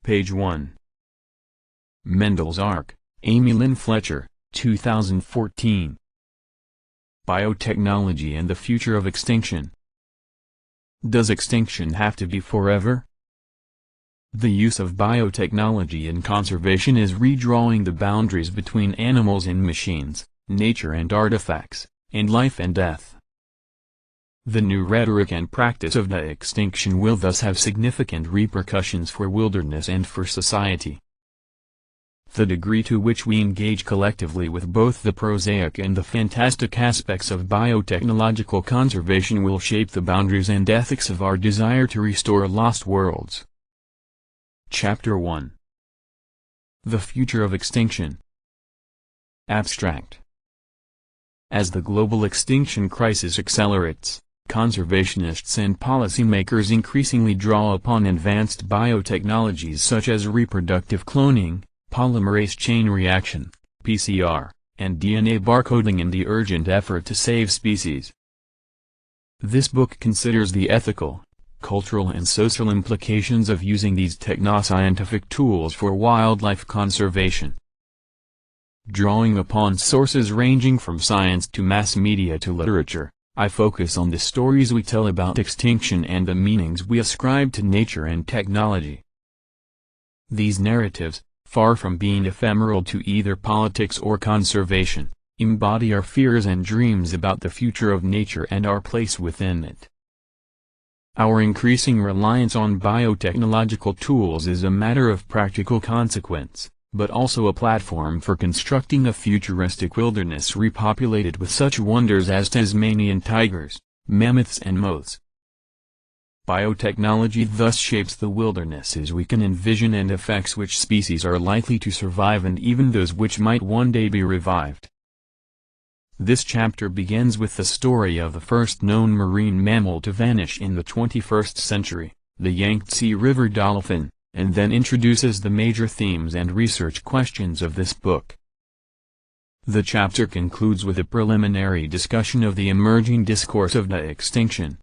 Page 1. Mendel's Arc, Amy Lynn Fletcher, 2014. Biotechnology and the Future of Extinction. Does extinction have to be forever? The use of biotechnology in conservation is redrawing the boundaries between animals and machines, nature and artifacts, and life and death. The new rhetoric and practice of de-extinction will thus have significant repercussions for wilderness and for society. The degree to which we engage collectively with both the prosaic and the fantastic aspects of biotechnological conservation will shape the boundaries and ethics of our desire to restore lost worlds. Chapter 1. The Future of Extinction. Abstract. As the global extinction crisis accelerates, conservationists and policymakers increasingly draw upon advanced biotechnologies such as reproductive cloning, polymerase chain reaction, PCR, and DNA barcoding in the urgent effort to save species. This book considers the ethical, cultural and social implications of using these technoscientific tools for wildlife conservation. Drawing upon sources ranging from science to mass media to literature, I focus on the stories we tell about extinction and the meanings we ascribe to nature and technology. These narratives, far from being ephemeral to either politics or conservation, embody our fears and dreams about the future of nature and our place within it. Our increasing reliance on biotechnological tools is a matter of practical consequence, but also a platform for constructing a futuristic wilderness repopulated with such wonders as Tasmanian tigers, mammoths and moths. Biotechnology thus shapes the wildernesses we can envision and affects which species are likely to survive and even those which might one day be revived. This chapter begins with the story of the first known marine mammal to vanish in the 21st century, the Yangtze River dolphin, and then introduces the major themes and research questions of this book. The chapter concludes with a preliminary discussion of the emerging discourse of de-extinction.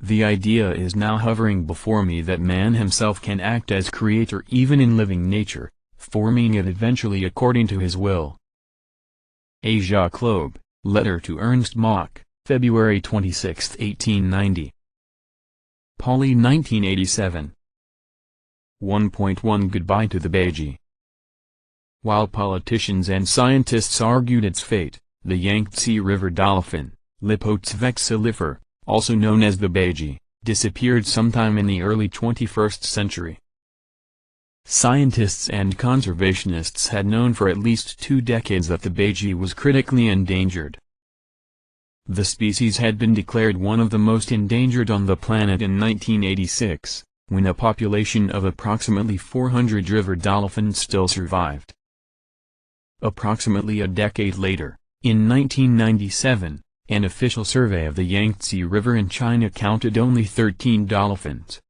The idea is now hovering before me that man himself can act as creator even in living nature, forming it eventually according to his will. A. Jacques Loeb, Letter to Ernst Mach, February 26, 1890. Pauli 1987. 1.1 Goodbye to the Baiji. While politicians and scientists argued its fate, the Yangtze River dolphin, Lipotes vexillifer, also known as the Baiji, disappeared sometime in the early 21st century. Scientists and conservationists had known for at least 2 decades that the Baiji was critically endangered. The species had been declared one of the most endangered on the planet in 1986, when a population of approximately 400 river dolphins still survived. Approximately a decade later, in 1997, an official survey of the Yangtze River in China counted only 13 dolphins.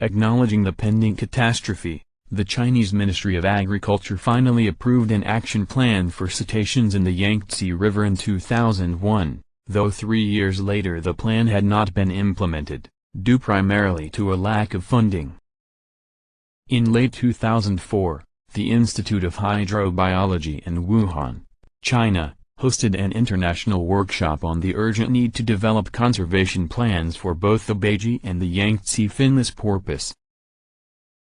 Acknowledging the pending catastrophe, the Chinese Ministry of Agriculture finally approved an action plan for cetaceans in the Yangtze River in 2001, though 3 years later the plan had not been implemented, due primarily to a lack of funding. In late 2004, the Institute of Hydrobiology in Wuhan, China, hosted an international workshop on the urgent need to develop conservation plans for both the Baiji and the Yangtze finless porpoise.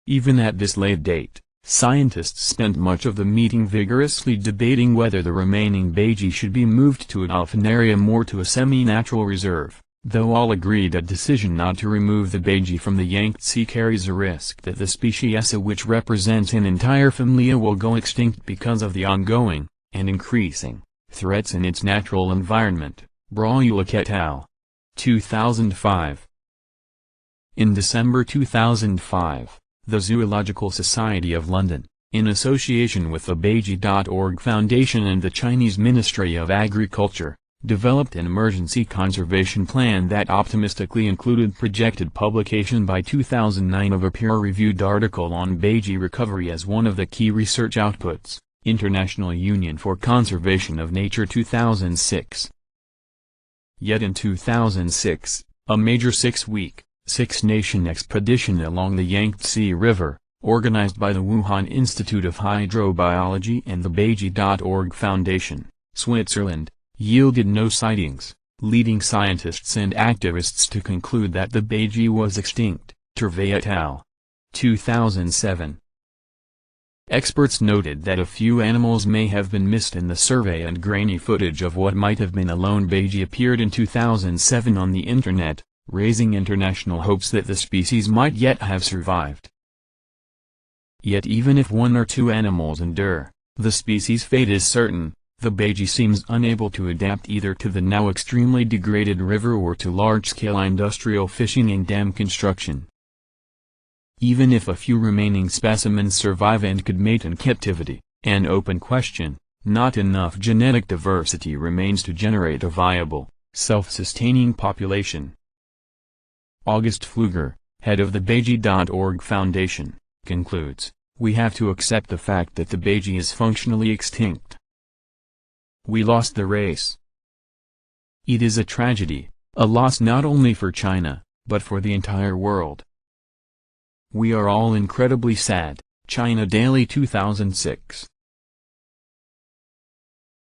Even at this late date, scientists spent much of the meeting vigorously debating whether the remaining Baiji should be moved to a dolphinarium or to a semi-natural reserve, though all agreed a decision not to remove the Baiji from the Yangtze carries a risk that the species, which represents an entire familia, will go extinct because of the ongoing, and increasing, threats in its natural environment. Braulick et al. 2005. In December 2005, the Zoological Society of London, in association with the Baiji.org Foundation and the Chinese Ministry of Agriculture, developed an emergency conservation plan that optimistically included projected publication by 2009 of a peer-reviewed article on Baiji recovery as one of the key research outputs. International Union for Conservation of Nature 2006. Yet in 2006, a major 6-week, Six-nation expedition along the Yangtze River, organized by the Wuhan Institute of Hydrobiology and the Baiji.org Foundation, Switzerland, yielded no sightings, leading scientists and activists to conclude that the Baiji was extinct. Turvey et al. 2007. Experts noted that a few animals may have been missed in the survey, and grainy footage of what might have been a lone Baiji appeared in 2007 on the Internet, raising international hopes that the species might yet have survived. Yet even if one or two animals endure, the species' fate is certain. The Baiji seems unable to adapt either to the now extremely degraded river or to large-scale industrial fishing and dam construction. Even if a few remaining specimens survive and could mate in captivity, an open question, not enough genetic diversity remains to generate a viable, self-sustaining population. August Pfluger, head of the Baiji.org Foundation, concludes, "We have to accept the fact that the Baiji is functionally extinct. We lost the race. It is a tragedy, a loss not only for China, but for the entire world. We are all incredibly sad." China Daily 2006.